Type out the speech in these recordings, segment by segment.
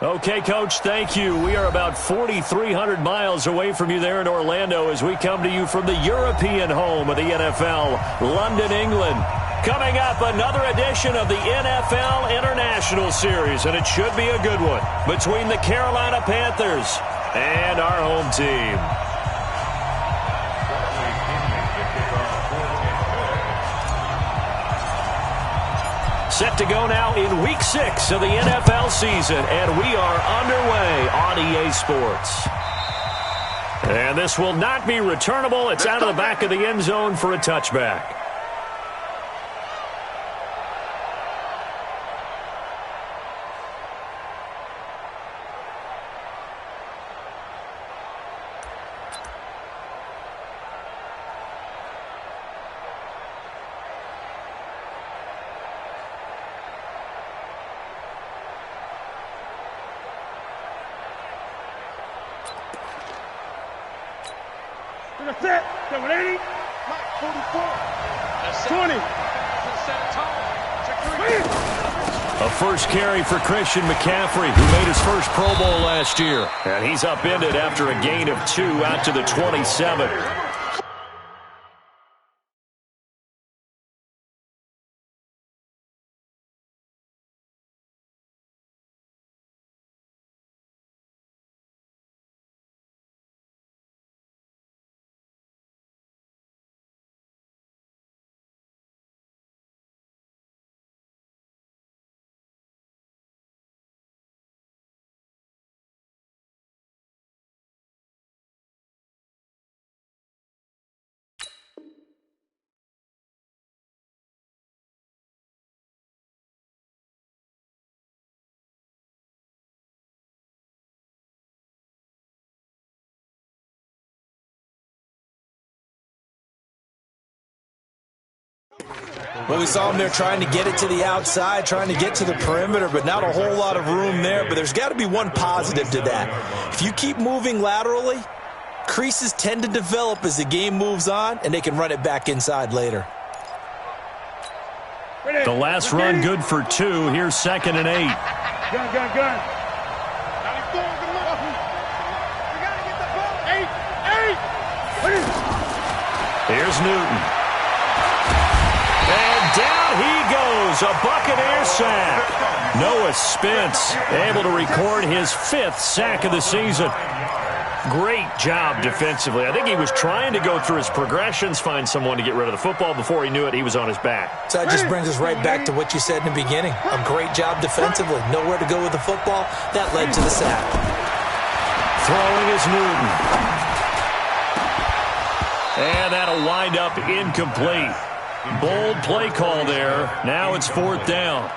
Okay, Coach, thank you. We are about 4,300 miles away from you there in Orlando as we come to you from the European home of the NFL, London, England. Coming up, another edition of the NFL International Series, and it should be a good one, between the Carolina Panthers and our home team. Set to go now in Week 6 of the NFL season, and we are underway on EA Sports. And this will not be returnable. It's out of the back of the end zone for a touchback. That's it. 780. 44. 20. A first carry for Christian McCaffrey, who made his first Pro Bowl last year. And he's upended after a gain of 2 out to the 27. Well, we saw him there trying to get it to the outside, trying to get to the perimeter, but not a whole lot of room there. But there's got to be one positive to that. If you keep moving laterally, creases tend to develop as the game moves on, and they can run it back inside later. The last run good for 2. Here's 2nd and 8. Gun. 94. Good luck. You got to get the ball. 8. Here's Newton. And down he goes, a Buccaneer sack. Noah Spence able to record his 5th sack of the season. Great job defensively. I think he was trying to go through his progressions, find someone to get rid of the football. Before he knew it, he was on his back. So that just brings us right back to what you said in the beginning. A great job defensively. Nowhere to go with the football. That led to the sack. Throwing is Newton. And that'll wind up incomplete. Bold play call there. Now it's 4th down.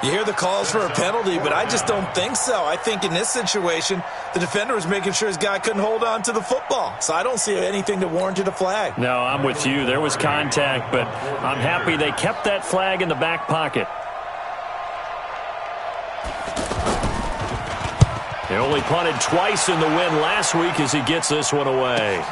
You hear the calls for a penalty, but I just don't think so. I think in this situation, the defender was making sure his guy couldn't hold on to the football. So I don't see anything that warranted a flag. No, I'm with you. There was contact, but I'm happy they kept that flag in the back pocket. He only punted twice in the win last week as he gets this one away.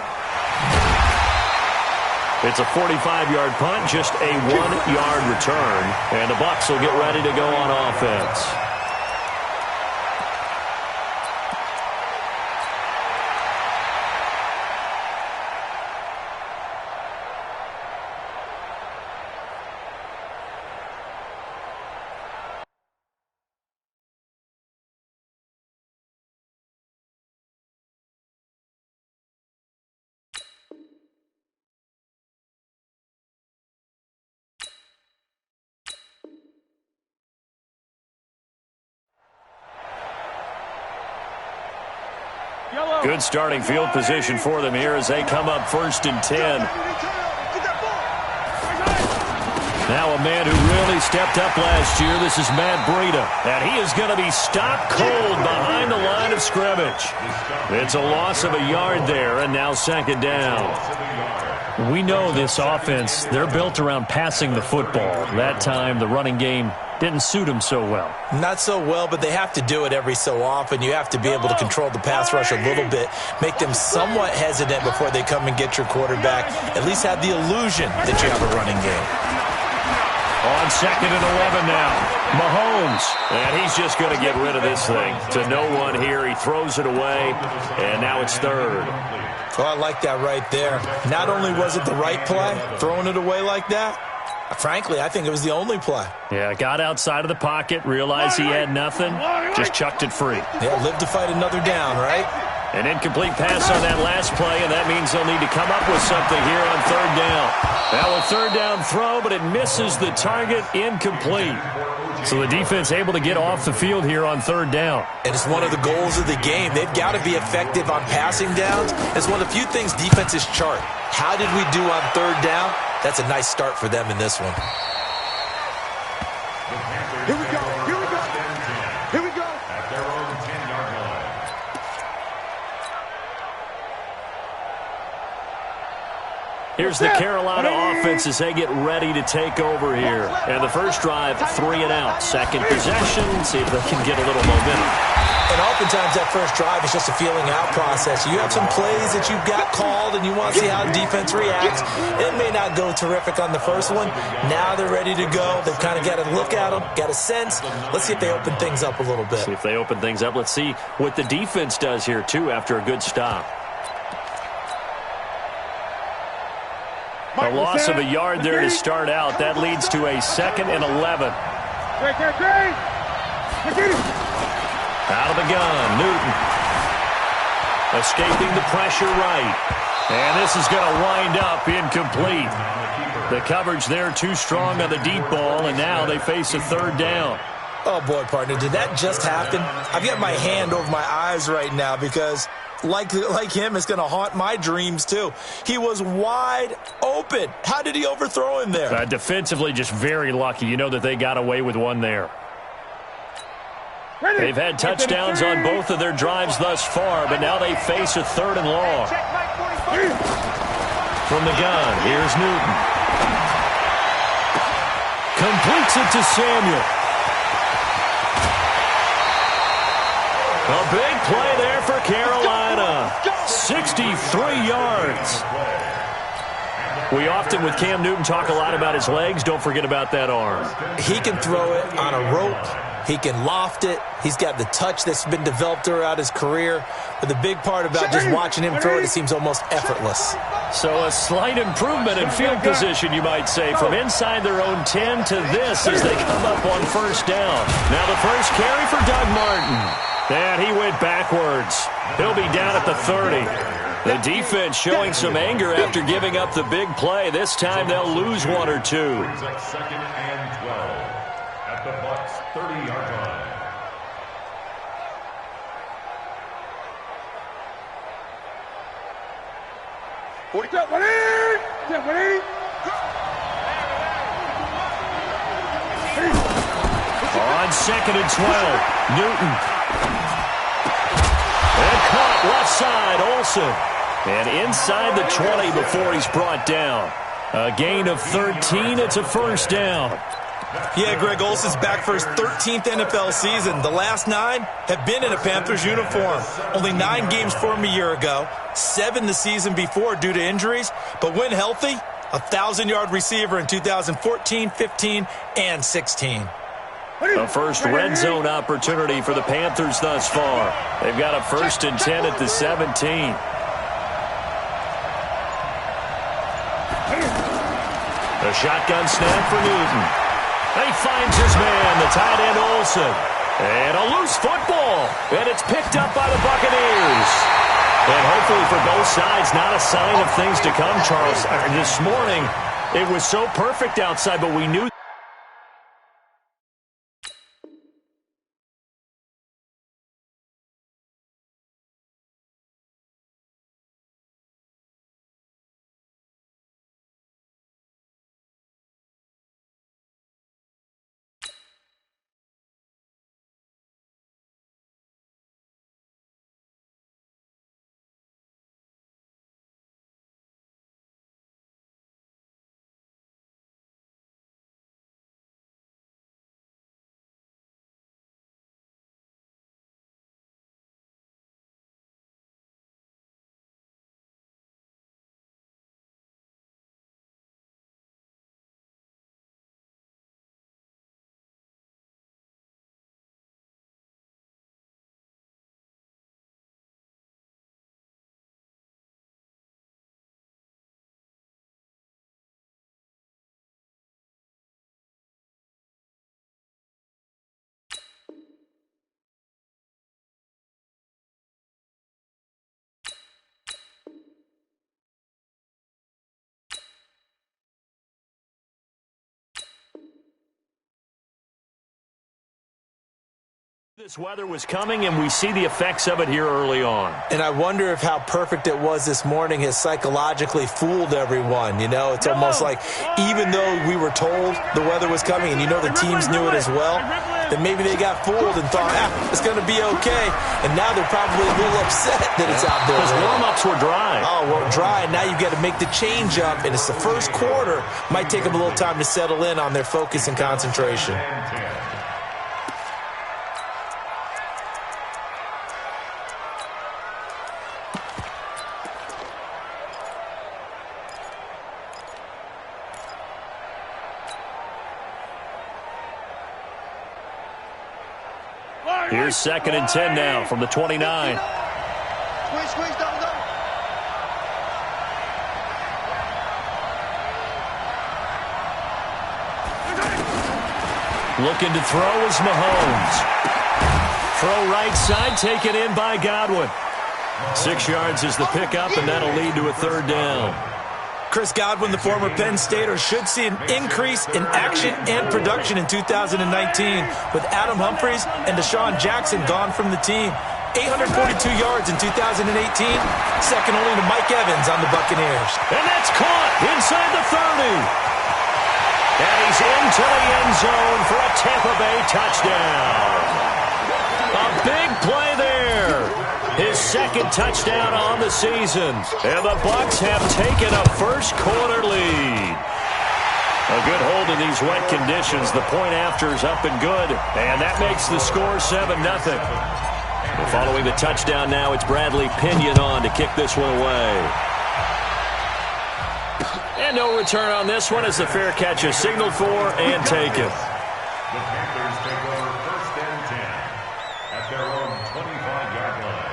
It's a 45-yard punt, just a 1-yard return. And the Bucs will get ready to go on offense. Good starting field position for them here as they come up 1st and 10. Now a man who really stepped up last year. This is Matt Breida. And he is going to be stopped cold behind the line of scrimmage. It's a loss of a yard there, and now 2nd down. We know this offense, they're built around passing the football. That time, the running game didn't suit him so well. Not so well, but they have to do it every so often. You have to be able to control the pass rush a little bit, make them somewhat hesitant before they come and get your quarterback. At least have the illusion that you have a running game. On On 2nd and 11 now. Mahomes. And he's just going to get rid of this thing. To no one here. He throws it away. And now it's 3rd. Oh, I like that right there. Not only was it the right play, throwing it away like that, frankly, I think it was the only play. Yeah, got outside of the pocket, realized he had nothing, just chucked it free. Yeah, live to fight another down, right? An incomplete pass on that last play, and that means they'll need to come up with something here on 3rd down. Now a 3rd down throw, but it misses the target, incomplete. So the defense able to get off the field here on 3rd down. And it's one of the goals of the game. They've got to be effective on passing downs. It's one of the few things defenses chart. How did we do on 3rd down? That's a nice start for them in this one. Here we go. Here we go. Here we go. At their own 10-yard line. Here's the Carolina offense as they get ready to take over here. And the first drive, 3 and out. Second possession, see if they can get a little momentum. And oftentimes that first drive is just a feeling out process. You have some plays that you've got called and you want to see how the defense reacts. It may not go terrific on the first one. Now they're ready to go. They've kind of got to look at them, got a sense. Let's see if they open things up a little bit. See if they open things up. Let's see what the defense does here, too, after a good stop. A loss of a yard there to start out. That leads to a 2nd and 11. Out of the gun, Newton. Escaping the pressure right. And this is going to wind up incomplete. The coverage there too strong on the deep ball, and now they face a 3rd down. Oh, boy, partner, did that just happen? I've got my hand over my eyes right now because, like him, it's going to haunt my dreams, too. He was wide open. How did he overthrow him there? Defensively, just very lucky. You know that they got away with one there. They've had touchdowns on both of their drives thus far, but now they face a 3rd and long. From the gun, here's Newton. Completes it to Samuel. A big play there for Carolina. 63 yards. We often, with Cam Newton, talk a lot about his legs. Don't forget about that arm. He can throw it on a rope. He can loft it. He's got the touch that's been developed throughout his career. But the big part about just watching him throw it seems almost effortless. So a slight improvement in field position, you might say, from inside their own 10 to this as they come up on 1st down. Now the first carry for Doug Martin. And he went backwards. He'll be down at the 30. The defense showing some anger after giving up the big play. This time they'll lose 1 or 2. 2nd and 12 at the Bucs 30-yard line. On 2nd and 12, Newton. And caught left side, Olsen. And inside the 20 before he's brought down. A gain of 13, it's a 1st down. Yeah, Greg Olsen's back for his 13th NFL season. The last 9 have been in a Panthers uniform. Only 9 games for him a year ago, 7 the season before due to injuries. But when healthy, a 1,000-yard receiver in 2014, 15, and 16. A first red zone opportunity for the Panthers thus far. They've got a 1st and 10 at the 17. A shotgun snap for Newton. He finds his man, the tight end Olsen. And a loose football. And it's picked up by the Buccaneers. And hopefully for both sides, not a sign of things to come, Charles. This morning, it was so perfect outside, but we knew This weather was coming, and we see the effects of it here early on. And I wonder if how perfect it was this morning has psychologically fooled everyone. You know, it's almost like even though we were told the weather was coming, and you know the teams knew it as well, then maybe they got fooled and thought, it's going to be okay. And now they're probably a little upset that it's out there. Because warm-ups were dry. Oh, well, dry, and now you've got to make the change up, and it's the first quarter. Might take them a little time to settle in on their focus and concentration. Here's 2nd and 10 now from the 29. Squeeze, double. Looking to throw is Mahomes. Throw right side, taken in by Godwin. 6 yards is the pickup, and that'll lead to a 3rd down. Chris Godwin, the former Penn Stater, should see an increase in action and production in 2019 with Adam Humphries and Deshaun Jackson gone from the team. 842 yards in 2018, second only to Mike Evans on the Buccaneers. And that's caught inside the 30. And he's into the end zone for a Tampa Bay touchdown. A big play there. His 2nd touchdown on the season. And the Bucs have taken a first quarter lead. A good hold in these wet conditions. The point after is up and good. And that makes the score 7-0. Following the touchdown now, it's Bradley Pinion on to kick this one away. And no return on this one as the fair catch is signaled for and taken. The Panthers take over 1st and 10 at their own 25-yard line.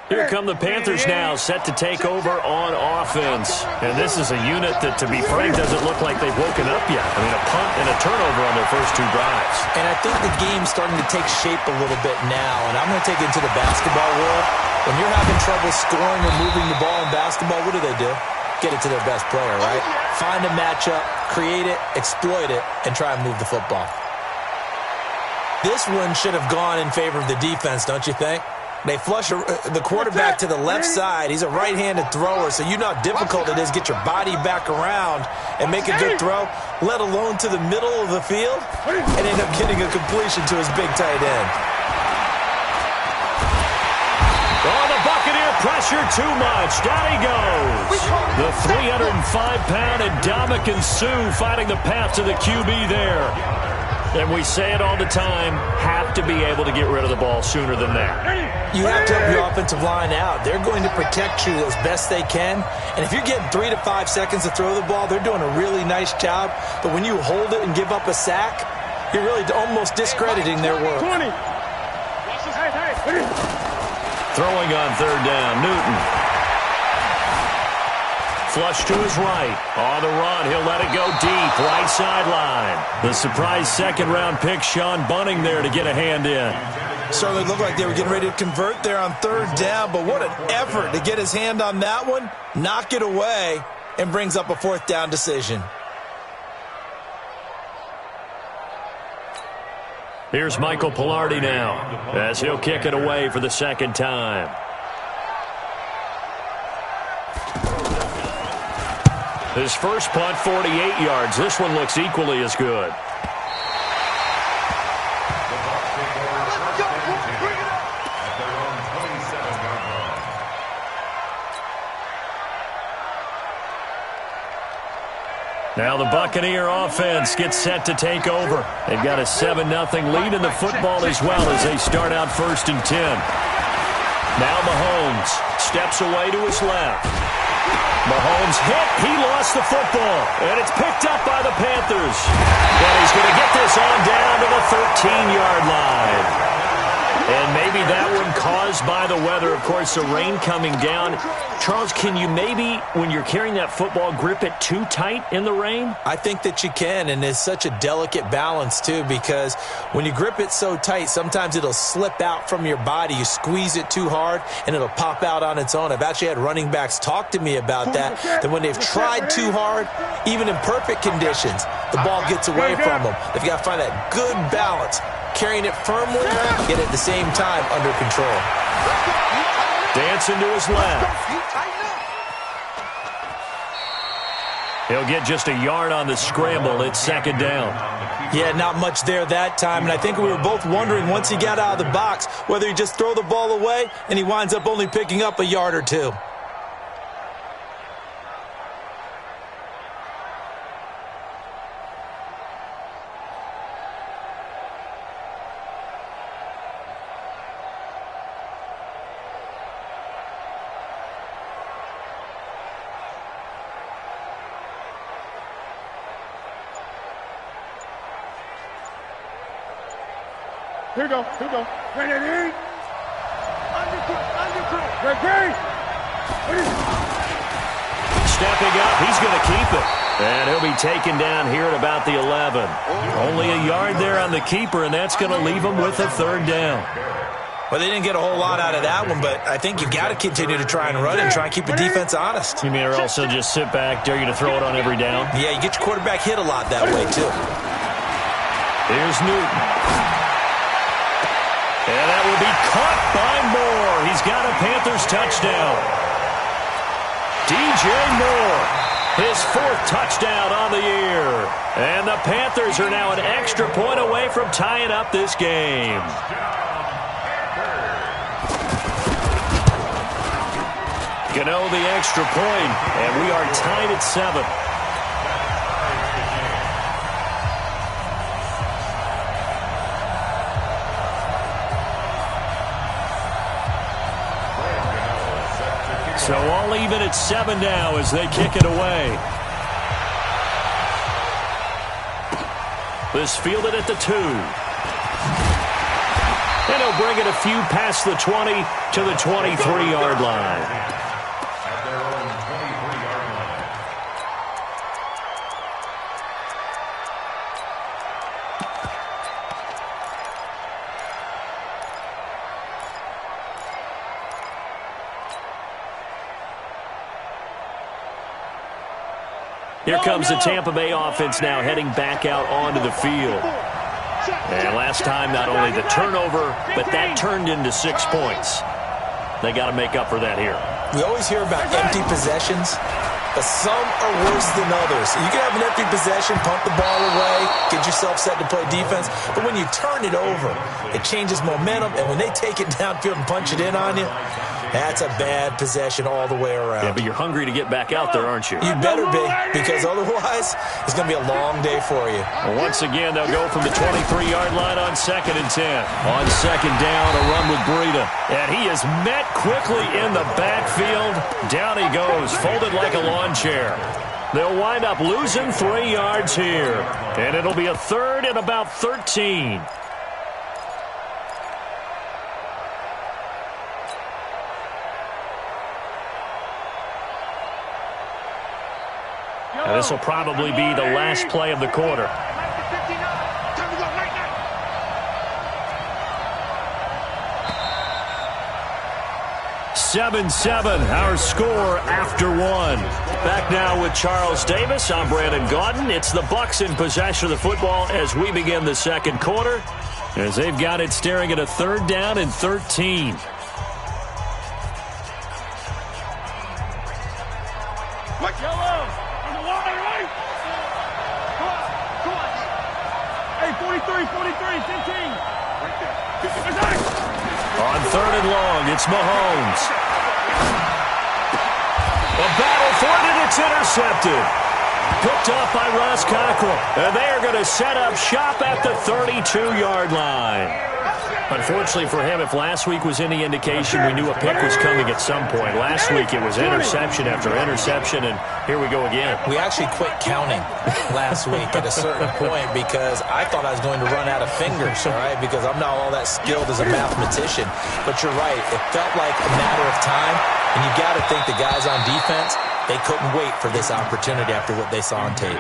Here come the Panthers now, set to take over on offense. And this is a unit that, to be frank, doesn't look like they've woken up yet. I mean, a punt and a turnover on their first 2 drives. And I think the game's starting to take shape a little bit now. And I'm going to take it into the basketball world. When you're having trouble scoring or moving the ball in basketball, what do? Get it to their best player, right? Find a matchup, create it, exploit it, and try and move the football. This one should have gone in favor of the defense, don't you think? They flush the quarterback to the left side. He's a right-handed thrower, so you know how difficult it is to get your body back around and make a good throw, let alone to the middle of the field, and end up getting a completion to his big tight end. Oh, the Buccaneer pressure too much. Down he goes. The 305-pound Ndamukong Suh fighting the path to the QB there. And we say it all the time, have to be able to get rid of the ball sooner than that. You have to help your offensive line out. They're going to protect you as best they can. And if you're getting 3 to 5 seconds to throw the ball, they're doing a really nice job. But when you hold it and give up a sack, you're really almost discrediting their work. Throwing on 3rd down, Newton. Flush to his right. On the run, he'll let it go deep. Right sideline. The surprise 2nd-round pick, Sean Bunting, there to get a hand in. Certainly looked like they were getting ready to convert there on 3rd down, but what an effort to get his hand on that one, knock it away, and brings up a 4th down decision. Here's Michael Pilardi now as he'll kick it away for the 2nd time. His first punt, 48 yards. This one looks equally as good. Now the Buccaneer offense gets set to take over. They've got a 7-0 lead in the football as well as they start out 1st and 10. Now Mahomes steps away to his left. Mahomes hit. He lost the football. And it's picked up by the Panthers. And he's going to get this on down to the 13-yard line. And maybe that one caused by the weather. Of course, the rain coming down. Charles, can you maybe, when you're carrying that football, grip it too tight in the rain? I think that you can, and it's such a delicate balance, too, because when you grip it so tight, sometimes it'll slip out from your body. You squeeze it too hard, and it'll pop out on its own. I've actually had running backs talk to me about that when they've tried too hard, even in perfect conditions, the ball gets away from them. They've got to find that good balance, carrying it firmly, yet at the same time under control. Dancing to his left. He'll get just a yard on the scramble. It's second down. Yeah, not much there that time, and I think we were both wondering once he got out of the box whether he'd just throw the ball away, and he winds up only picking up a yard or two. Here you go. Ready? Ready? Stepping up, he's going to keep it. And he'll be taken down here at about the 11. Only a yard there on the keeper, and that's going to leave him with a third down. Well, they didn't get a whole lot out of that one, but I think you've got to continue to try and run and try and keep the defense honest. You mean or else he'll just sit back, dare you to throw it on every down? Yeah, you get your quarterback hit a lot that way, too. Here's Newton. And that will be caught by Moore. He's got a Panthers touchdown. DJ Moore, his fourth touchdown on the year. And the Panthers are now an extra point away from tying up this game. Gano the extra point, and we are tied at 7. So all even at 7 now as they kick it away. This fielded at the 2. And he'll bring it a few past the 20 to the 23-yard line. At their own 23-yard line. Here comes the Tampa Bay offense now heading back out onto the field. And last time, not only the turnover, but that turned into 6 points. They got to make up for that here. We always hear about empty possessions, but some are worse than others. You can have an empty possession, pump the ball away, get yourself set to play defense, but when you turn it over, it changes momentum, and when they take it downfield and punch it in on you, that's a bad possession all the way around. Yeah, but you're hungry to get back out there, aren't you? You better be, because otherwise it's going to be a long day for you. Well, once again, they'll go from the 23-yard line on 2nd and 10. On 2nd down, a run with Breida. And he is met quickly in the backfield. Down he goes, folded like a lawn chair. They'll wind up losing 3 yards here. And it'll be a 3rd and about 13. And this will probably be the last play of the quarter. 7-7, our score after 1. Back now with Charles Davis. I'm Brandon Gaudin. It's the Bucs in possession of the football as we begin the second quarter, as they've got it staring at a 3rd down and 13. On 3rd and long, it's Mahomes. A battle for it, and it's intercepted. Picked up by Ross Cockrell. And they are going to set up shop at the 32-yard line. Unfortunately for him, if last week was any indication, we knew a pick was coming at some point. Last week it was interception after interception, and here we go again. We actually quit counting last week at a certain point because I thought I was going to run out of fingers, all right, because I'm not all that skilled as a mathematician. But you're right. It felt like a matter of time, and you got to think the guys on defense, they couldn't wait for this opportunity after what they saw on tape.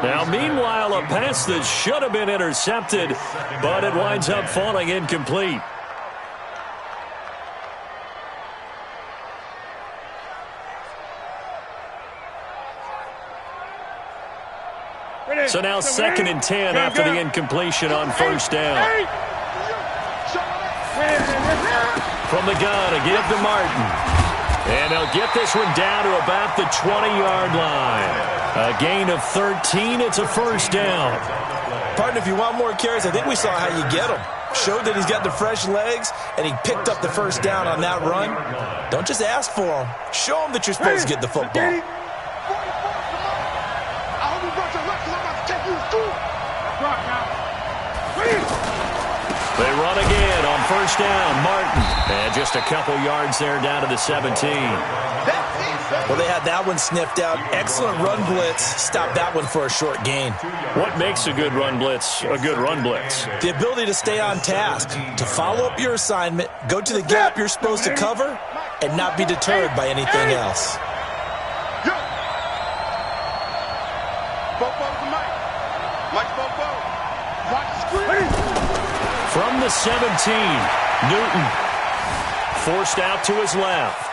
Now, meanwhile, a pass that should have been intercepted, but it winds up falling incomplete. So now 2nd and 10 after the incompletion on first down. From the gun, a give to Martin. And they'll get this one down to about the 20-yard line. A gain of 13. It's a first down. Partner, if you want more carries, I think we saw how you get them. Showed that he's got the fresh legs, and he picked up the first down on that run. Don't just ask for them. Show them that you're supposed to get the football. I hope you brought your left because I'm about to take you through. Rock now. They run again on first down. Martin. And just a couple yards there down to the 17. Well, they had that one sniffed out. Excellent run blitz. Stopped that one for a short gain. What makes a good run blitz a good run blitz? The ability to stay on task, to follow up your assignment, go to the gap you're supposed to cover, and not be deterred by anything else. From the 17, Newton forced out to his left.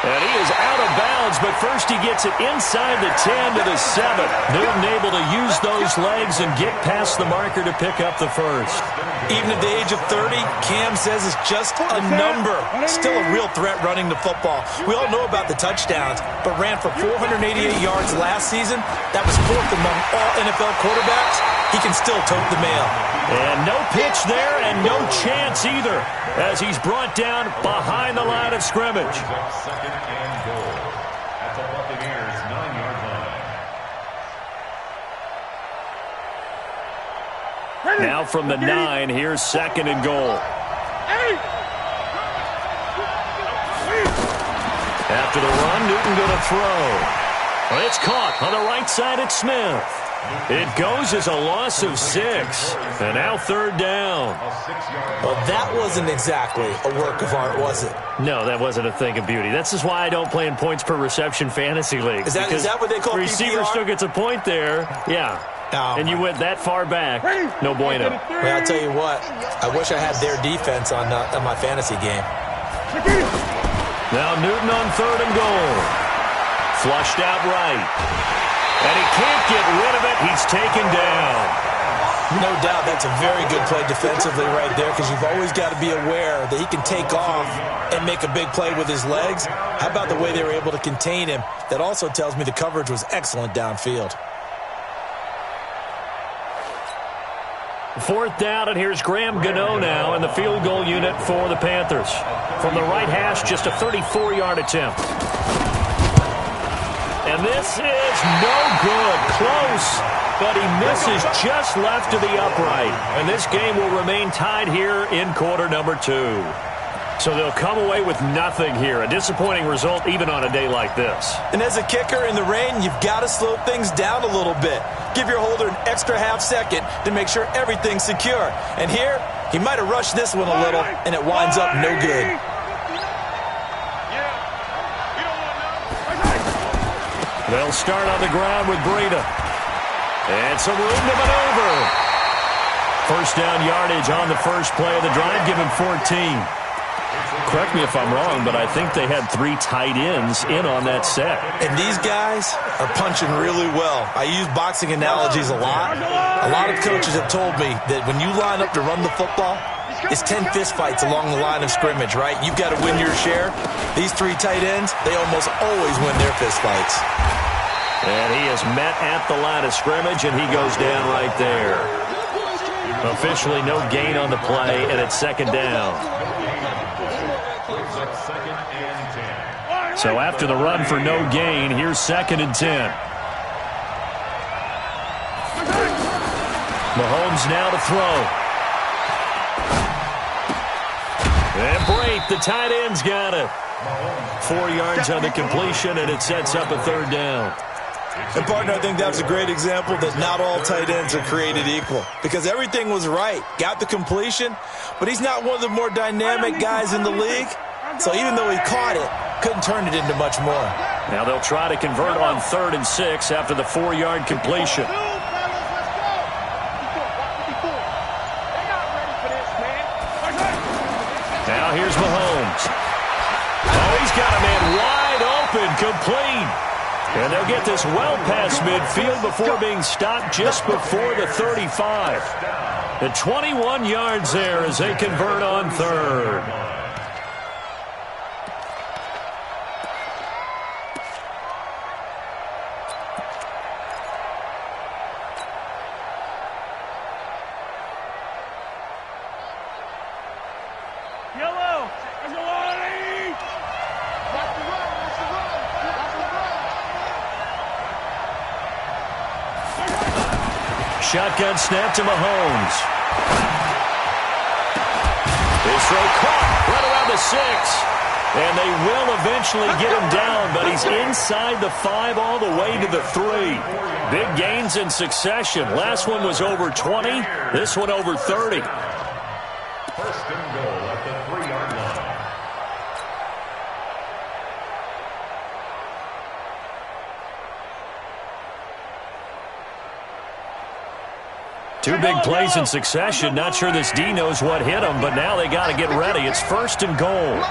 And he is out of bounds, but first he gets it inside the 10 to the 7. Newton able to use those legs and get past the marker to pick up the first. Even at the age of 30, Cam says it's just a number. Still a real threat running the football. We all know about the touchdowns, but ran for 488 yards last season. That was 4th among all NFL quarterbacks. He can still tote the mail. And no pitch there and no chance either as he's brought down behind the line of scrimmage. Second and goal at the Buccaneers' 9-yard line. Now from the 9, here's 2nd and goal. After the run, Newton going to throw. Well, it's caught on the right side at Smith. It goes as a loss of 6. And now 3rd down. Well, that wasn't exactly a work of art, was it? No, that wasn't a thing of beauty. That's just why I don't play in points per reception fantasy leagues. Is that what they call receiver PPR? Still gets a point there. Yeah. Oh, and you went that far back. No bueno. Well, I'll tell you what. I wish I had their defense on my fantasy game. Now Newton on 3rd and goal. Flushed out right. And he can't get rid of it. He's taken down. No doubt that's a very good play defensively right there because you've always got to be aware that he can take off and make a big play with his legs. How about the way they were able to contain him? That also tells me the coverage was excellent downfield. 4th down, and here's Graham Gano now in the field goal unit for the Panthers. From the right hash, just a 34-yard attempt. And this is no good. Close, but he misses just left to the upright. And this game will remain tied here in quarter number 2. So they'll come away with nothing here. A disappointing result even on a day like this. And as a kicker in the rain, you've got to slow things down a little bit. Give your holder an extra half second to make sure everything's secure. And here, he might have rushed this one a little, and it winds up no good. They'll start on the ground with Breida. And some room to maneuver. First down yardage on the first play of the drive. Give him 14. Correct me if I'm wrong, but I think they had 3 tight ends in on that set. And these guys are punching really well. I use boxing analogies a lot. A lot of coaches have told me that when you line up to run the football, it's 10 fistfights along the line of scrimmage, right? You've got to win your share. These 3 tight ends, they almost always win their fistfights. And he is met at the line of scrimmage, and he goes down right there. Officially no gain on the play, and it's 2nd down. So after the run for no gain, here's 2nd and 10. Mahomes now to throw. And Brate, the tight end's got it. 4 yards on the completion, and it sets up a third down. And, partner, I think that's a great example that not all tight ends are created equal because everything was right. Got the completion, but he's not one of the more dynamic guys in the league. So even though he caught it, couldn't turn it into much more. Now they'll try to convert on 3rd and 6 after the 4-yard completion. Now here's Mahomes. Oh, he's got a man wide open, complete. And they'll get this well past midfield before being stopped just before the 35. The 21 yards there as they convert on 3rd. Shotgun snap to Mahomes. His throw caught right around the 6. And they will eventually get him down, but he's inside the 5 all the way to the 3. Big gains in succession. Last one was over 20. This one over 30. 1st and goal at the 3-yard line. Two big plays in succession. Not sure this D knows what hit him, but now they got to get ready. It's 1st and goal.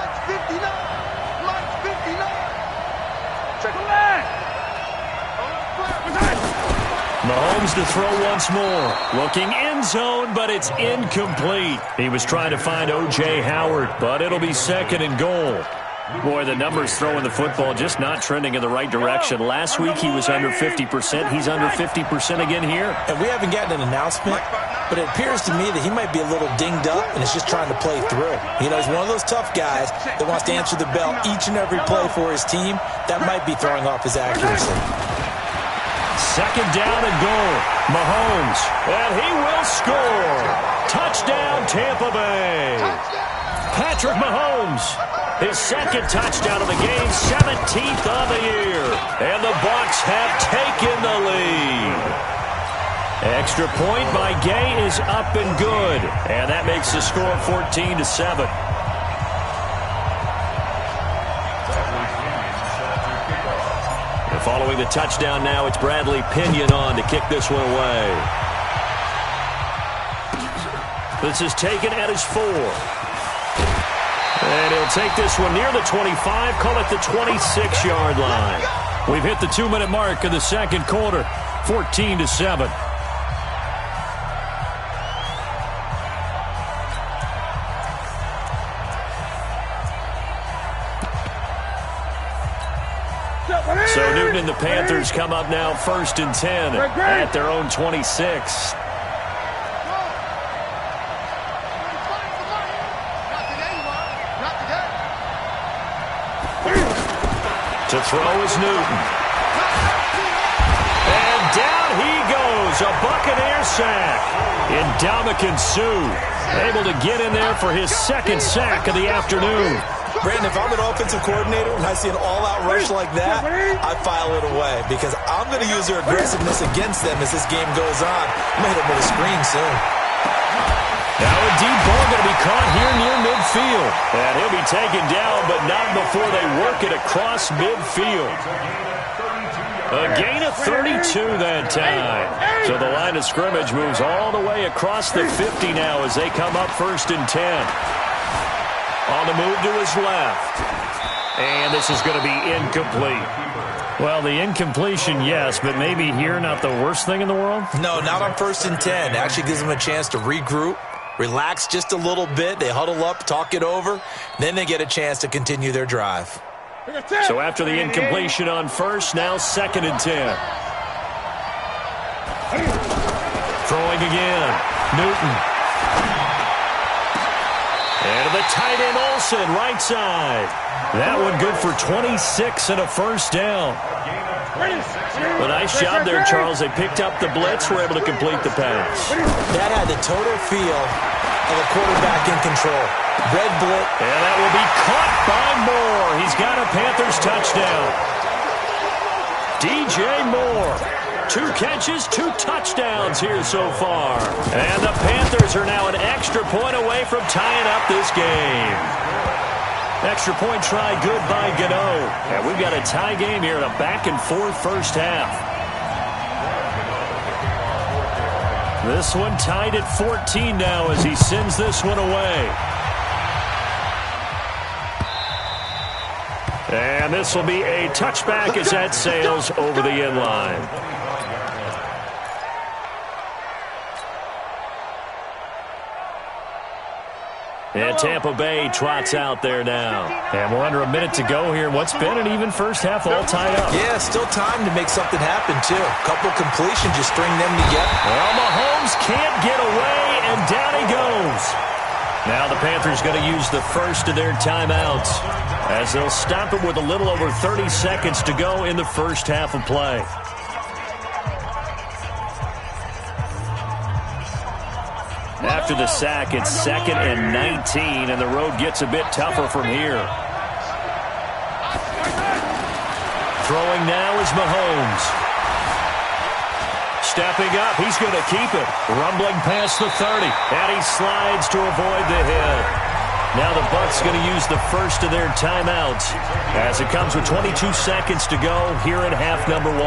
Mahomes to throw once more. Looking end zone, but it's incomplete. He was trying to find O.J. Howard, but it'll be 2nd and goal. Boy, the numbers throwing the football just not trending in the right direction. Last week he was under 50%. He's under 50% again here. And we haven't gotten an announcement, but it appears to me that he might be a little dinged up and is just trying to play through. You know, he's one of those tough guys that wants to answer the bell each and every play for his team. That might be throwing off his accuracy. 2nd down and goal. Mahomes, and he will score. Touchdown, Tampa Bay. Patrick Mahomes, his 2nd touchdown of the game, 17th of the year. And the Bucs have taken the lead. Extra point by Gay is up and good. And that makes the score 14-7. Following the touchdown now, it's Bradley Pinion on to kick this one away. This is taken at his 4. And he'll take this one near the 25, call it the 26-yard line. We've hit the 2-minute mark of the 2nd quarter, 14-7. So Newton and the Panthers come up now 1st and 10 at their own 26. To throw is Newton. And down he goes, a Buccaneer sack. Ndamukong Suh able to get in there for his 2nd sack of the afternoon. Brandon, if I'm an offensive coordinator and I see an all-out rush like that, I file it away because I'm going to use their aggressiveness against them as this game goes on. I'm going to hit them with a screen soon. Now a deep ball going to be caught here near midfield. And he'll be taken down, but not before they work it across midfield. A gain of 32 that time. So the line of scrimmage moves all the way across the 50 now as they come up 1st and 10. On the move to his left. And this is going to be incomplete. Well, the incompletion, yes, but maybe here not the worst thing in the world? No, not on 1st and 10. It actually gives them a chance to regroup, relax just a little bit. They huddle up, talk it over. Then they get a chance to continue their drive. So after the incompletion on 1st, now 2nd and 10. Throwing again. Newton. And the tight end Olsen, right side. That one good for 26 and a 1st down. A nice job there, Charles. They picked up the blitz, were able to complete the pass. That had the total feel The quarterback in control. Red blitz. And that will be caught by Moore. He's got a Panthers touchdown. DJ Moore. 2 catches, 2 touchdowns here so far. And the Panthers are now an extra point away from tying up this game. Extra point try good by Gano. And we've got a tie game here in a back-and-forth first half. This one tied at 14 now as he sends this one away. And this will be a touchback as that sails over the end line. And Tampa Bay trots out there now. And we're under a minute to go here. What's been an even first half all tied up? Yeah, still time to make something happen, too. A couple completions, just string them together. Well, Mahomes can't get away, and down he goes. Now the Panthers going to use the first of their timeouts as they'll stop it with a little over 30 seconds to go in the first half of play. After the sack, it's 2nd and 19, and the road gets a bit tougher from here. Throwing now is Mahomes. Stepping up, he's going to keep it. Rumbling past the 30, and he slides to avoid the hit. Now the Bucs going to use the first of their timeouts as it comes with 22 seconds to go here in half number 1.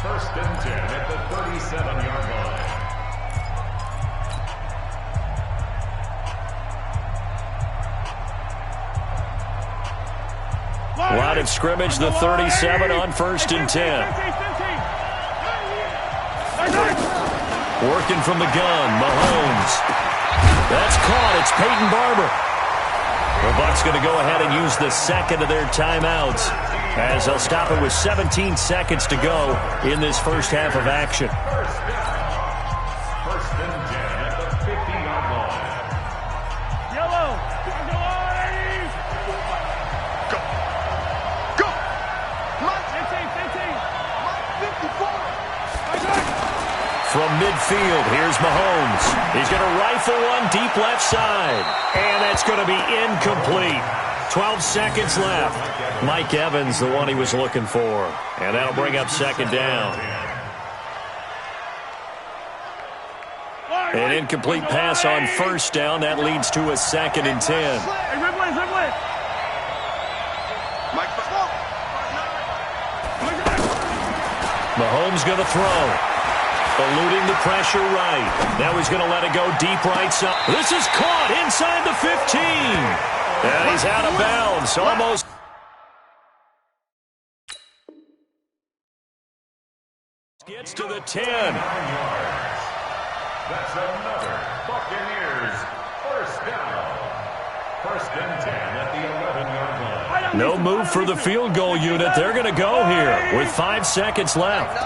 First and 10 at the 37-yard line. Line of scrimmage, the 37 on 1st and 10. Working from the gun, Mahomes. That's caught. It's Peyton Barber. The Bucs going to go ahead and use the second of their timeouts as they'll stop it with 17 seconds to go in this first half of action. First and 10 at the 50-yard line. Yellow. Go. Go. Mike. 15. Mike 54. From midfield, here's Mahomes. He's going to rifle one deep left side. And that's going to be incomplete. 12 seconds left. Mike Evans, the one he was looking for. And that'll bring up 2nd down. An incomplete pass on 1st down. That leads to a 2nd and 10. Hey, Ridley. Mahomes going to throw. Eluding the pressure right. Now he's going to let it go deep right side. This is caught inside the 15. And he's out of bounds. Almost. Gets to the 10. That's another Buccaneers first down. First and 10 at the 11-yard line. No move for the field goal unit. They're going to go here with 5 seconds left.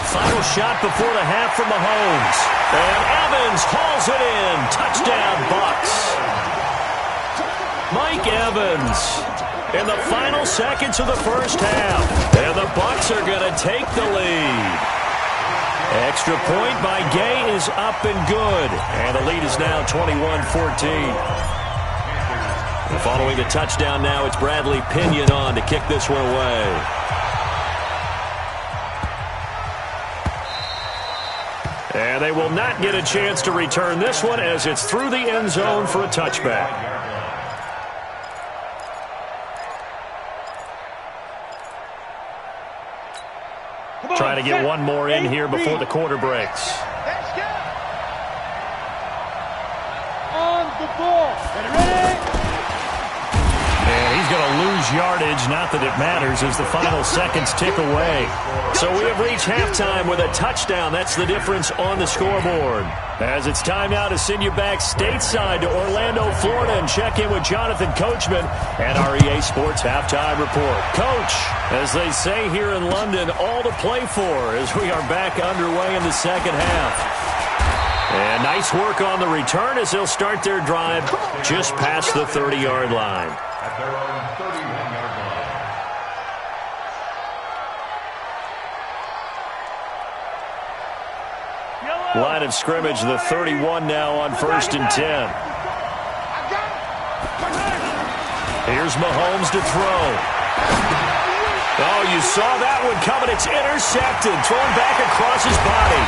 Final shot before the half from Mahomes. And Evans hauls it in. Touchdown, Bucs. Mike Evans in the final seconds of the first half. And the Bucs are going to take the lead. Extra point by Gay is up and good. And the lead is now 21-14. Following the touchdown now, it's Bradley Pinion on to kick this one away. And they will not get a chance to return this one as it's through the end zone for a touchback. Trying to get one more in here before the quarter breaks. On the ball. Ready? And he's going to lose yardage, not that it matters, as the final seconds tick away. So we have reached halftime with a touchdown. That's the difference on the scoreboard. As it's time now to send you back stateside to Orlando, Florida, and check in with Jonathan Coachman and our EA Sports Halftime Report. Coach, as they say here in London, all to play for as we are back underway in the second half. And nice work on the return as they'll start their drive just past the 30-yard line. At their own 31-yard line. Line of scrimmage, the 31 now on 1st and 10. Here's Mahomes to throw. Oh, you saw that one coming. It's intercepted. Thrown back across his body.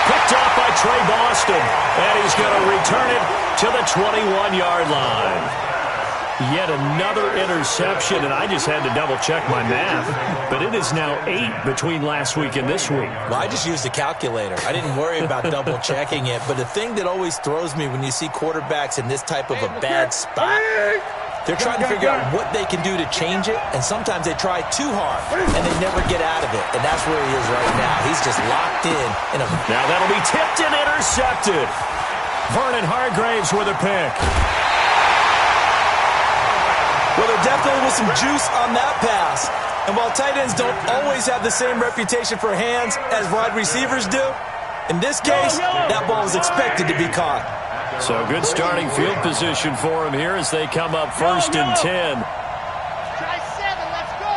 Picked off by Trey Boston. And he's going to return it to the 21-yard line. Yet another interception, and I just had to double-check my math. But it is now 8 between last week and this week. Well, I just used a calculator. I didn't worry about double-checking it. But the thing that always throws me when you see quarterbacks in this type of a bad spot, they're trying to figure out what they can do to change it, and sometimes they try too hard, and they never get out of it. And that's where he is right now. He's just locked in. Now that'll be tipped and intercepted. Vernon Hargraves with a pick. Well, there definitely was some juice on that pass. And while tight ends don't always have the same reputation for hands as wide receivers do, in this case, that ball was expected to be caught. So good starting field position for him here as they come up 1st and 10. Try 7, let's go.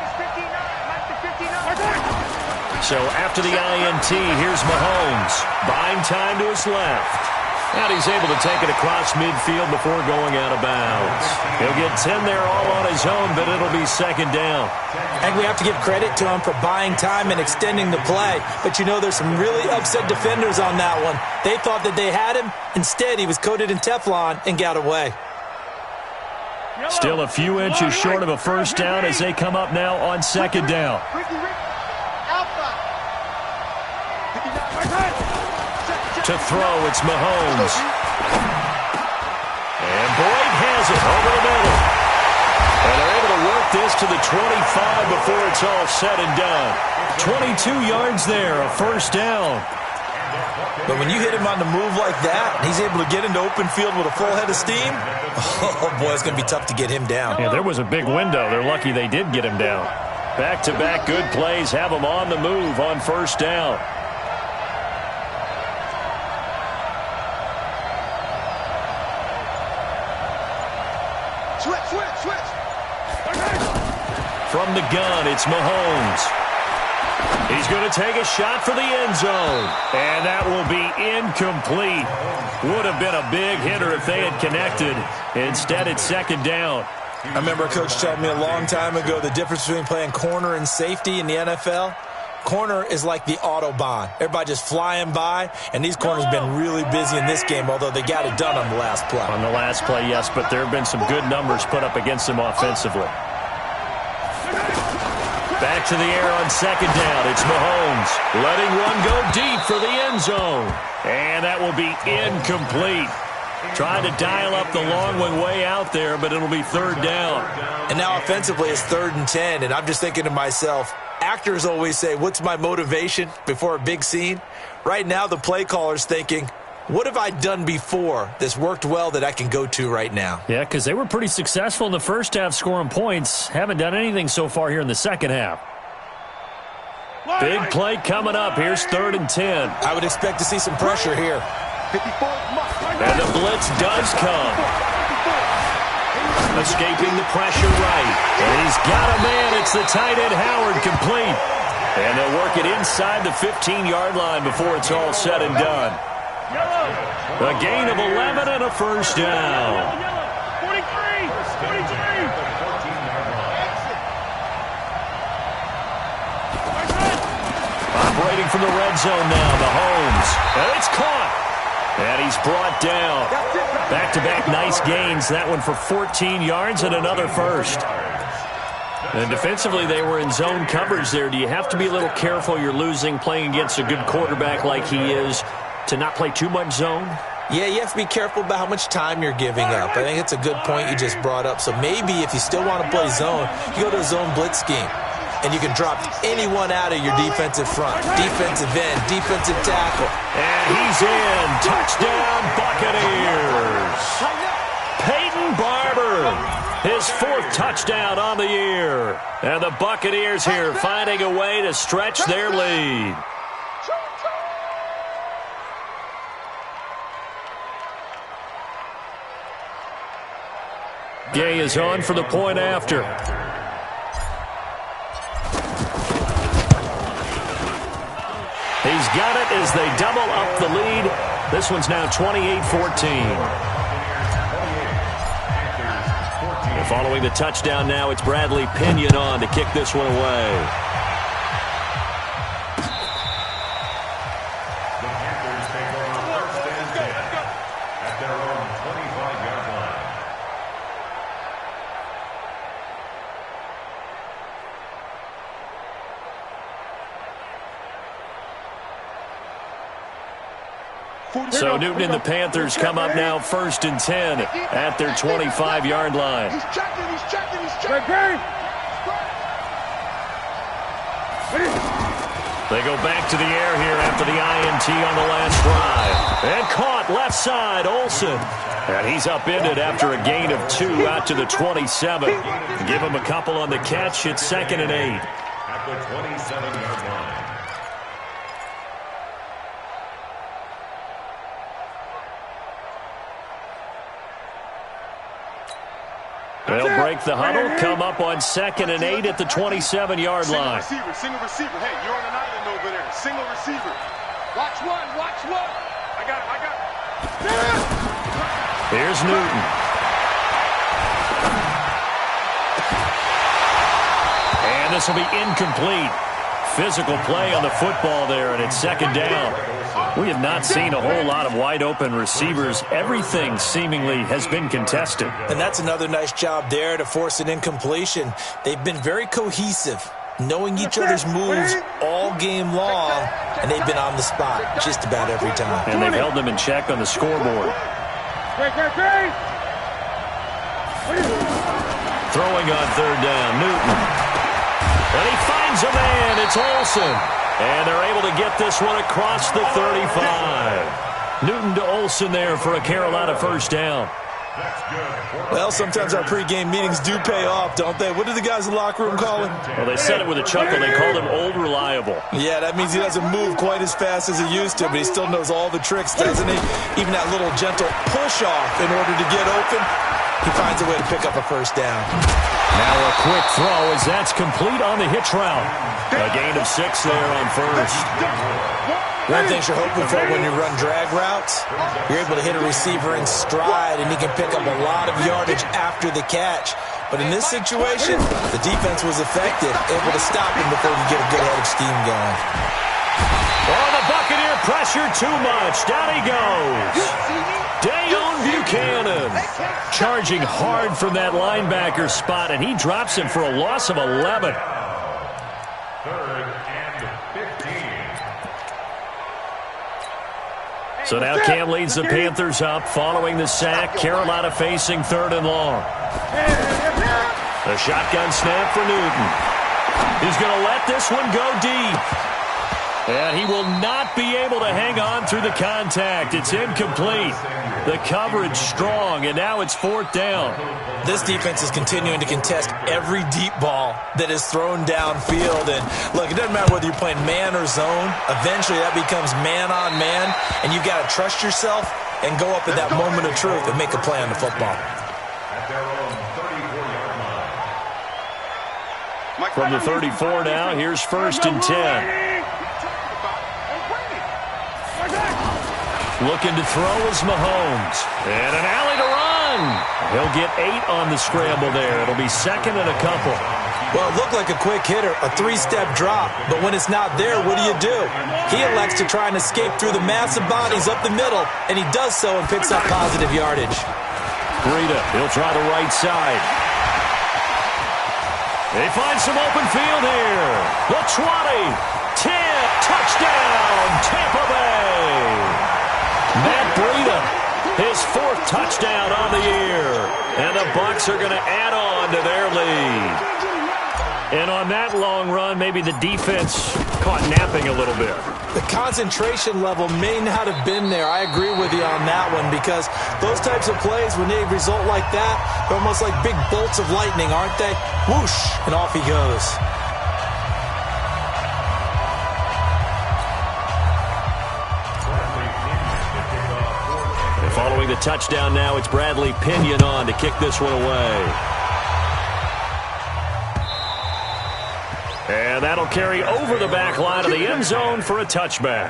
It's 59, might be 59. So after the INT, here's Mahomes. Buying time to his left. And he's able to take it across midfield before going out of bounds. He'll get 10 there all on his own, but it'll be 2nd down. And we have to give credit to him for buying time and extending the play. But you know, there's some really upset defenders on that one. They thought that they had him. Instead, he was coated in Teflon and got away. Still a few inches short of a 1st down as they come up now on 2nd down. To throw, it's Mahomes. And Boyd has it over the middle. And they're able to work this to the 25 before it's all said and done. 22 yards there, a 1st down. But when you hit him on the move like that, and he's able to get into open field with a full head of steam, oh boy, it's going to be tough to get him down. Yeah, there was a big window. They're lucky they did get him down. Back-to-back good plays have him on the move on 1st down. Switch. From the gun, it's Mahomes. He's going to take a shot for the end zone. And that will be incomplete. Would have been a big hitter if they had connected. Instead, it's 2nd down. I remember a coach telling me a long time ago the difference between playing corner and safety in the NFL. Corner is like the Autobahn. Everybody just flying by, and these corners have been really busy in this game, although they got it done on the last play. On the last play, yes, but there have been some good numbers put up against them offensively. Back to the air on 2nd down. It's Mahomes letting one go deep for the end zone. And that will be incomplete. Trying to dial up the long one way out there, but it'll be 3rd down. And now offensively it's 3rd and 10, and I'm just thinking to myself, actors always say, what's my motivation before a big scene? Right now the play caller's thinking, what have I done before that's worked well that I can go to right now? Yeah, because they were pretty successful in the first half scoring points. Haven't done anything so far here in the second half. Big play coming up. Here's 3rd and 10. I would expect to see some pressure here. And the blitz does come. Escaping the pressure right. And he's got a man. It's the tight end Howard complete. And they'll work it inside the 15-yard line before it's all said and done. A gain of 11 and a 1st down. 43. Operating from the red zone now, Mahomes. And it's caught. And he's brought down. Back-to-back nice gains. That one for 14 yards and another 1st. And defensively, they were in zone coverage there. Do you have to be a little careful? You're losing, playing against a good quarterback like he is, to not play too much zone? Yeah, you have to be careful about how much time you're giving up. I think it's a good point you just brought up. So maybe if you still want to play zone, you go to a zone blitz scheme. And you can drop anyone out of your defensive front. Defensive end, defensive tackle. And he's in. Touchdown, Buccaneers. Peyton Barber, his 4th touchdown on the year. And the Buccaneers here finding a way to stretch their lead. Gay is on for the point after. He he's got it as they double up the lead. This one's now 28-14. Following the touchdown now, it's Bradley Pinion on to kick this one away. The Panthers take over first and 10 at their own 25-yard line. So Newton and the Panthers come up now first and 10 at their 25-yard line. He's checking, he's checking, he's checking. They go back to the air here after the INT on the last drive. And caught left side, Olsen. And he's upended after a gain of 2 out to the 27. Give him a couple on the catch. It's 2nd and 8. At the 27-yard line. They'll break the huddle, come up on 2nd and 8 at the 27-yard line. Single receiver. Hey, you're on an island over there. Single receiver. Watch one, watch one. I got it. Here's Newton. And this will be incomplete. Physical play on the football there, and it's 2nd down. We have not seen a whole lot of wide-open receivers. Everything seemingly has been contested. And that's another nice job there to force an incompletion. They've been very cohesive, knowing each other's moves all game long, and they've been on the spot just about every time. And they've held them in check on the scoreboard. Throwing on 3rd down, Newton. And he finds a man. It's Olsen. And they're able to get this one across the 35. Newton to Olsen there for a Carolina first down. Well, sometimes our pregame meetings do pay off, don't they? What do the guys in the locker room call him? Well, they said it with a chuckle. They called him Old Reliable. Yeah, that means he doesn't move quite as fast as he used to, but he still knows all the tricks, doesn't he? Even that little gentle push-off in order to get open, he finds a way to pick up a first down. Now a quick throw as that's complete on the hitch route. A gain of 6 there on first. One thing you're hoping for when you run drag routes, you're able to hit a receiver in stride, and he can pick up a lot of yardage after the catch. But in this situation, the defense was effective, able to stop him before he get a good head of steam going. Oh, the Buccaneer pressure too much. Down he goes. Dayon Buchanan charging hard from that linebacker spot, and he drops him for a loss of 11. 3rd and 15. So now Cam leads the Panthers up following the sack. Carolina facing 3rd and long. The shotgun snap for Newton. He's going to let this one go deep. And he will not be able to hang on through the contact. It's incomplete. The coverage strong, and now it's 4th down. This defense is continuing to contest every deep ball that is thrown downfield. And look, it doesn't matter whether you're playing man or zone. Eventually that becomes man on man, and you've got to trust yourself and go up at that moment of truth and make a play on the football. At their own 34-yard line. From the 34 now, here's 1st and 10. Looking to throw is Mahomes. And an alley to run. He'll get 8 on the scramble there. It'll be 2nd and a couple. Well, it looked like a quick hitter, a 3-step drop. But when it's not there, what do? He elects to try and escape through the massive bodies up the middle, and he does so and picks up positive yardage. Breida, he'll try the right side. They find some open field here. The 20, 10, touchdown, Tampa Bay. Matt Breida, his 4th touchdown on the year. And the Bucs are going to add on to their lead. And on that long run, maybe the defense caught napping a little bit. The concentration level may not have been there. I agree with you on that one, because those types of plays, when they result like that, they're almost like big bolts of lightning, aren't they? Whoosh, and off he goes. And following the touchdown now, it's Bradley Pinion on to kick this one away. And that'll carry over the back line of the end zone for a touchback.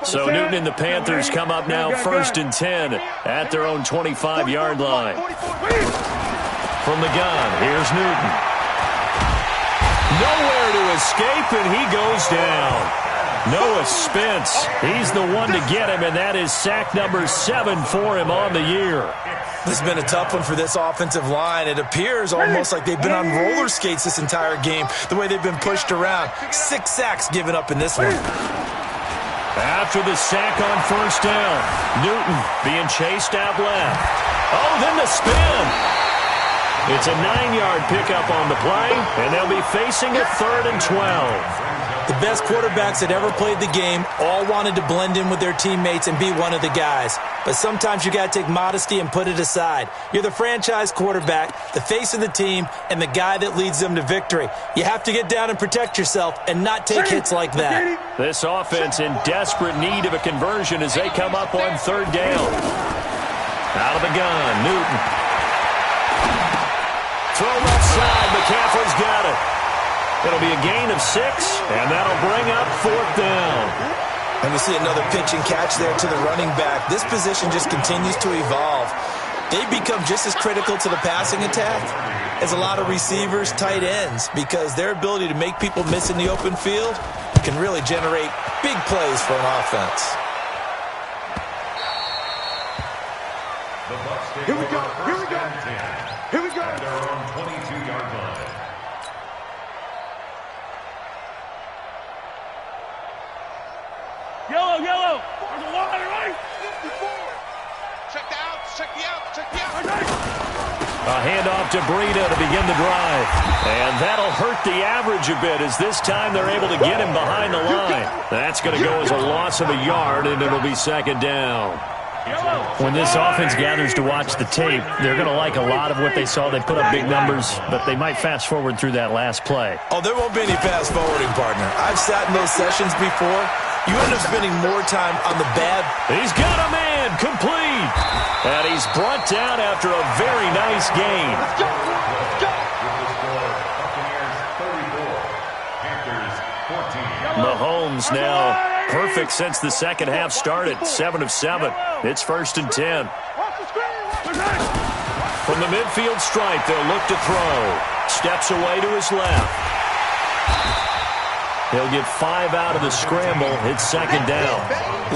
So Newton and the Panthers come up now 1st and 10 at their own 25-yard line. From the gun, here's Newton. Nowhere to escape, and he goes down. Noah Spence, he's the one to get him, and that is sack number 7 for him on the year. This has been a tough one for this offensive line. It appears almost like they've been on roller skates this entire game, the way they've been pushed around. 6 sacks given up in this one. After the sack on 1st down, Newton being chased out left. Oh, then the spin. It's a 9-yard pickup on the play, and they'll be facing a 3rd and 12. The best quarterbacks that ever played the game all wanted to blend in with their teammates and be one of the guys. But sometimes you got to take modesty and put it aside. You're the franchise quarterback, the face of the team, and the guy that leads them to victory. You have to get down and protect yourself and not take hits like that. This offense in desperate need of a conversion as they come up on 3rd down. Out of the gun, Newton. Throw left side, McCaffrey's got it. It'll be a gain of 6, and that'll bring up 4th down. And we see another pitch and catch there to the running back. This position just continues to evolve. They become just as critical to the passing attack as a lot of receivers, tight ends, because their ability to make people miss in the open field can really generate big plays for an offense. Here we go. Here we go. Here we go. At their own 22-yard line. Yellow, yellow. There's a line, right? Check the outs, check the outs, check the outs. A handoff to Breida to begin the drive. And that'll hurt the average a bit as this time they're able to get him behind the line. That's going to go as a loss of a yard, and it'll be 2nd down. When this offense gathers to watch the tape, they're going to like a lot of what they saw. They put up big numbers, but they might fast forward through that last play. Oh, there won't be any fast forwarding, partner. I've sat in those sessions before. You end up spending more time on the bad. He's got a man complete. And he's brought down after a very nice gain. Let's go. Let's go. Mahomes now perfect since the second half started. 7 of 7. It's 1st and 10. From the midfield stripe, they'll look to throw. Steps away to his left. He'll get 5 out of the scramble. It's 2nd down.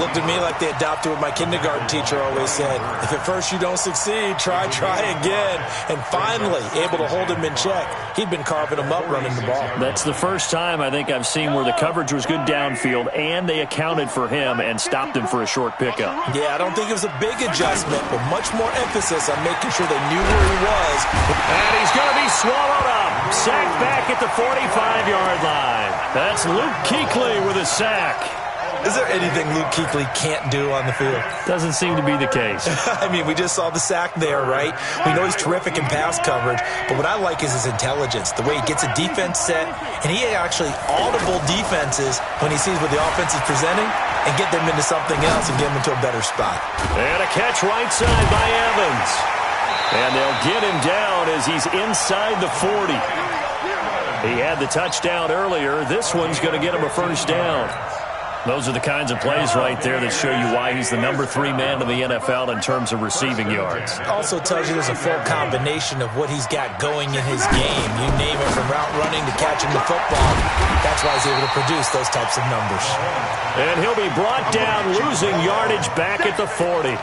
Looked at me like they adopted what my kindergarten teacher always said. If at first you don't succeed, try again. And finally, able to hold him in check. He'd been carving him up running the ball. That's the first time I think I've seen where the coverage was good downfield and they accounted for him and stopped him for a short pickup. Yeah, I don't think it was a big adjustment, but much more emphasis on making sure they knew where he was. And he's going to be swallowed up. Sacked back at the 45-yard line. That's Luke Kuechly with a sack. Is there anything Luke Kuechly can't do on the field? Doesn't seem to be the case. I mean, we just saw the sack there, right? We know he's terrific in pass coverage, but what I like is his intelligence, the way he gets a defense set, and he actually audible defenses when he sees what the offense is presenting and get them into something else and get them into a better spot. And a catch right side by Evans. And they'll get him down as he's inside the 40. He had the touchdown earlier. This one's going to get him a 1st down. Those are the kinds of plays right there that show you why he's the number 3 man in the NFL in terms of receiving yards. Also tells you there's a full combination of what he's got going in his game. You name it, from route running to catching the football. That's why he's able to produce those types of numbers. And he'll be brought down, losing yardage back at the 40.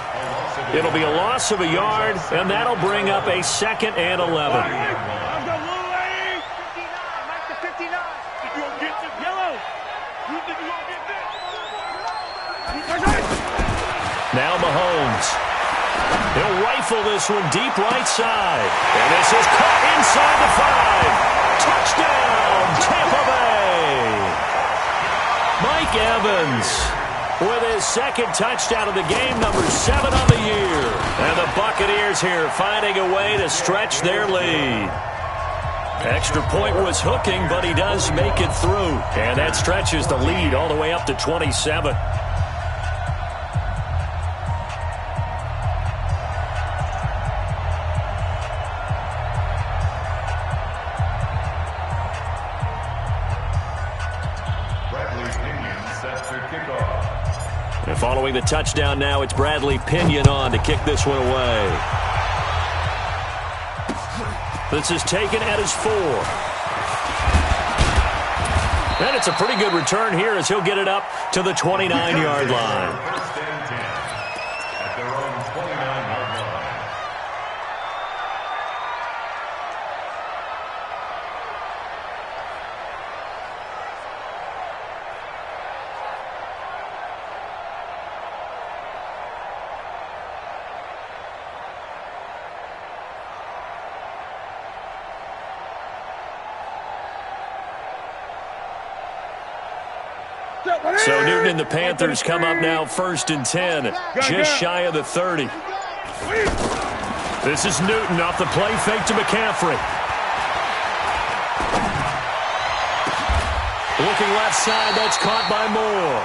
It'll be a loss of a yard, and that'll bring up a 2nd and 11. Now Mahomes. He'll rifle this one deep right side. And this is caught inside the 5. Touchdown, Tampa Bay. Mike Evans with his 2nd touchdown of the game, number 7 on the year. And the Buccaneers here finding a way to stretch their lead. Extra point was hooking, but he does make it through. And that stretches the lead all the way up to 27. And following the touchdown now, it's Bradley Pinion on to kick this one away. This is taken at his 4. And it's a pretty good return here as he'll get it up to the 29-yard line. First and 10 at their own 29-yard line. So Newton and the Panthers come up now first and 10, just shy of the 30. This is Newton off the play fake to McCaffrey. Looking left side, that's caught by Moore.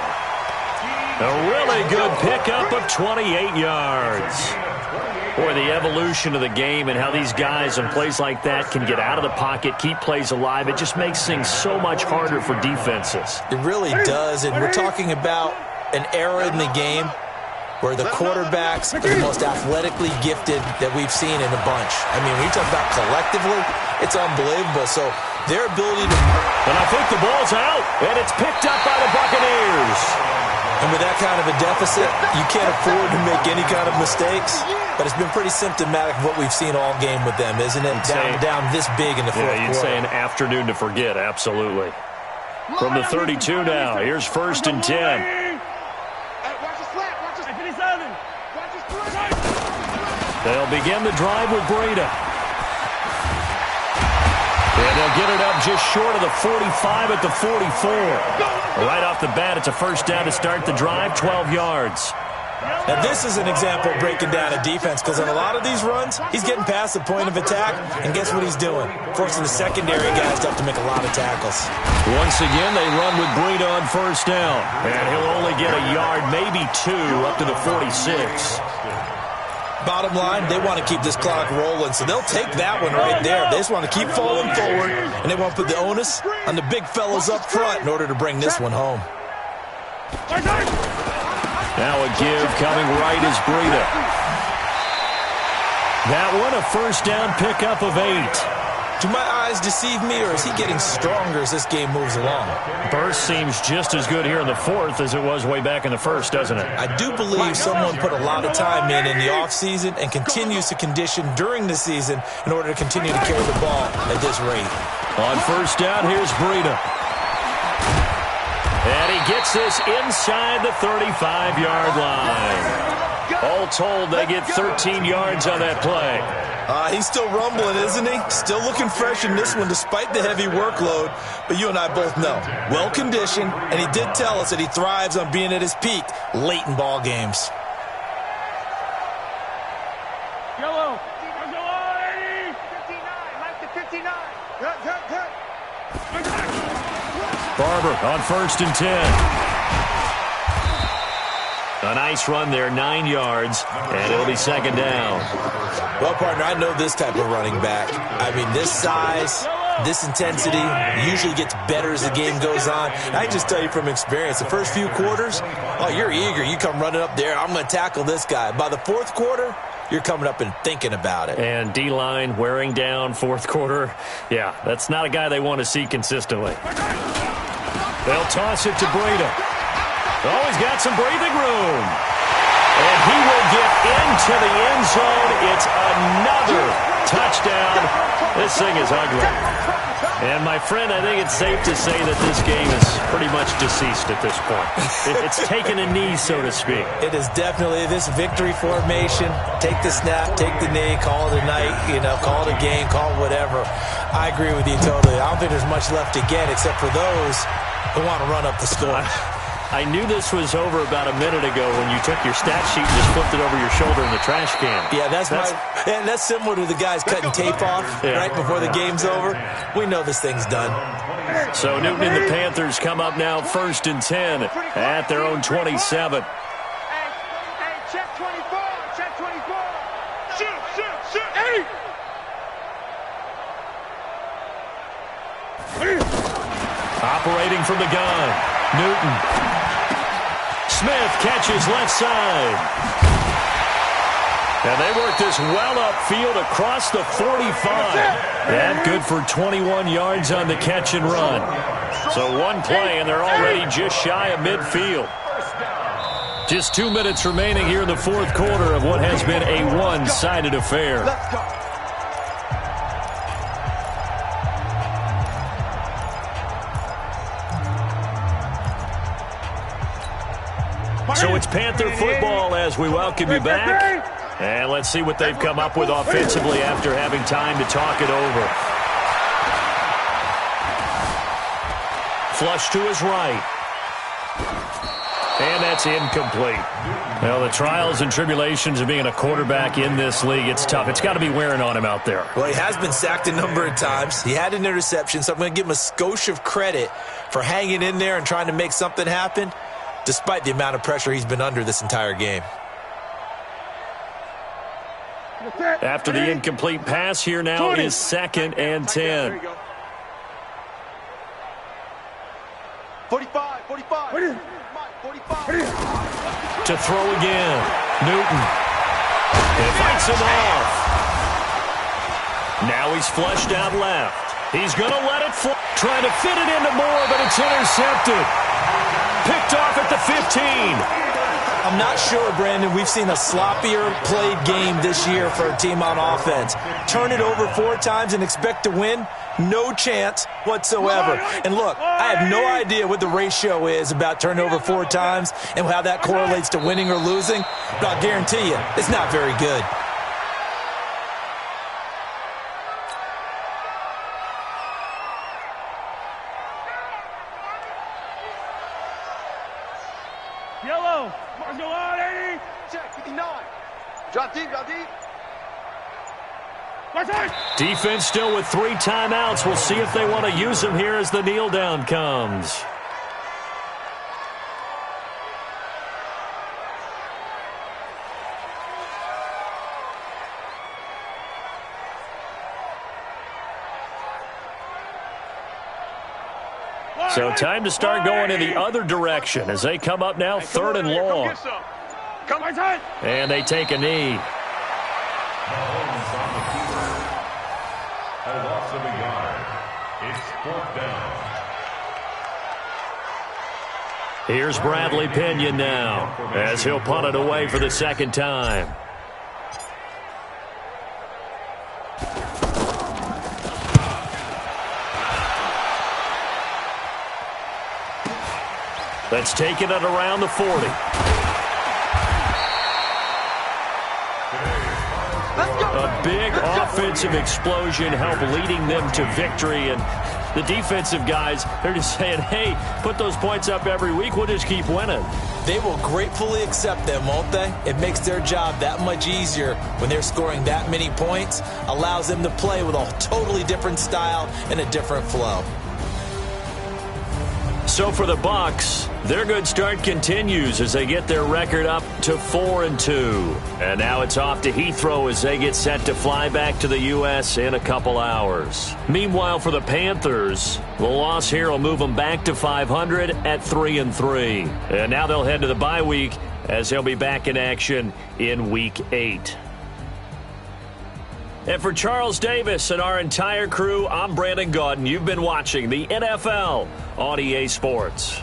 A really good pickup of 28 yards. Boy, the evolution of the game and how these guys in plays like that can get out of the pocket, keep plays alive, it just makes things so much harder for defenses. It really does, and we're talking about an era in the game where the quarterbacks are the most athletically gifted that we've seen in a bunch. I mean, when you talk about collectively, it's unbelievable. So their ability to... And I think the ball's out, and it's picked up by the Buccaneers. And with that kind of a deficit, you can't afford to make any kind of mistakes. But it's been pretty symptomatic of what we've seen all game with them, isn't it? Down this big in the fourth quarter. Yeah, you'd say an afternoon to forget, absolutely. From the 32 now, here's first and 10. They'll begin the drive with Breida. And they'll get it up just short of the 45 at the 44. Right off the bat, it's a first down to start the drive, 12 yards. Now, this is an example of breaking down a defense because on a lot of these runs, he's getting past the point of attack, and guess what he's doing? Forcing the secondary guys to have to make a lot of tackles. Once again, they run with Breida on first down, and he'll only get a yard, maybe 2, up to the 46. Bottom line, they want to keep this clock rolling, so they'll take that one right there. They just want to keep falling forward, and they want to put the onus on the big fellas up front in order to bring this one home. Now a give coming right is Breida. That one a first down pickup of 8. Do my eyes deceive me, or is he getting stronger as this game moves along? Burst seems just as good here in the fourth as it was way back in the first, doesn't it? I do believe someone put a lot of time in the offseason and continues to condition during the season in order to continue to carry the ball at this rate. On first down, here's Breida. And he gets this inside the 35-yard line. All told, they get 13 yards on that play. He's still rumbling, isn't he? Still looking fresh in this one despite the heavy workload. But you and I both know, well-conditioned, and he did tell us that he thrives on being at his peak late in ball games. Yellow. 59. Mike to 59. Barber on first and 10. A nice run there, 9 yards, and it'll be second down. Well, partner, I know this type of running back. I mean, this size, this intensity usually gets better as the game goes on. And I just tell you from experience, the first few quarters, oh, you're eager. You come running up there, I'm going to tackle this guy. By the fourth quarter, you're coming up and thinking about it. And D-line wearing down fourth quarter. Yeah, that's not a guy they want to see consistently. They'll toss it to Breida. Oh, he's got some breathing room. And he will get into the end zone. It's another touchdown. This thing is ugly. And, my friend, I think it's safe to say that this game is pretty much deceased at this point. It's taken a knee, so to speak. It is definitely this victory formation. Take the snap, take the knee, call it a night, call it a game, call it whatever. I agree with you totally. I don't think there's much left to get except for those who want to run up the score. I knew this was over about a minute ago when you took your stat sheet and just flipped it over your shoulder in the trash can. Yeah, that's similar to the guys cutting tape off right before the game's over. We know this thing's done. So Newton and the Panthers come up now first and 10 at their own 27. Hey, check 24. Check 24. Shoot. Hey! Operating from the gun, Newton. Smith catches left side. And they work this well upfield across the 45. That good for 21 yards on the catch and run. So one play, and they're already just shy of midfield. Just 2 minutes remaining here in the fourth quarter of what has been a one-sided affair. So it's Panther football as we welcome you back. And let's see what they've come up with offensively after having time to talk it over. Flush to his right. And that's incomplete. Well, the trials and tribulations of being a quarterback in this league, it's tough. It's got to be wearing on him out there. Well, he has been sacked a number of times. He had an interception, so I'm going to give him a skosh of credit for hanging in there and trying to make something happen, despite the amount of pressure he's been under this entire game. After the incomplete pass, here now is 2nd and 10. 45. To throw again. Newton. And fights him off. Now he's flushed out left. He's going to let it fly. Trying to fit it into Moore, but it's intercepted. Picked off at the 15. I'm not sure, Brandon, we've seen a sloppier played game this year for a team on offense. Turn it over 4 times and expect to win? No chance whatsoever. And look, I have no idea what the ratio is about turning over 4 times and how that correlates to winning or losing, but I'll guarantee you, it's not very good. Yellow. Go on, 80. Check, 59. Drop deep. Defense still with 3 timeouts. We'll see if they want to use them here as the kneel down comes. So time to start going in the other direction as they come up now 3rd and long. And they take a knee. A loss of a yard. It's 4th down. Here's Bradley Pinion now as he'll punt it away for the 2nd time. That's taken it around the 40. A big offensive explosion helped leading them to victory. And the defensive guys, they're just saying, hey, put those points up every week. We'll just keep winning. They will gratefully accept them, won't they? It makes their job that much easier when they're scoring that many points. Allows them to play with a totally different style and a different flow. So for the Bucs, their good start continues as they get their record up to 4-2. And now it's off to Heathrow as they get set to fly back to the U.S. in a couple hours. Meanwhile, for the Panthers, the loss here will move them back to 500 at 3-3. And now they'll head to the bye week as they'll be back in action in Week 8. And for Charles Davis and our entire crew, I'm Brandon Gaudin. You've been watching the NFL on EA Sports.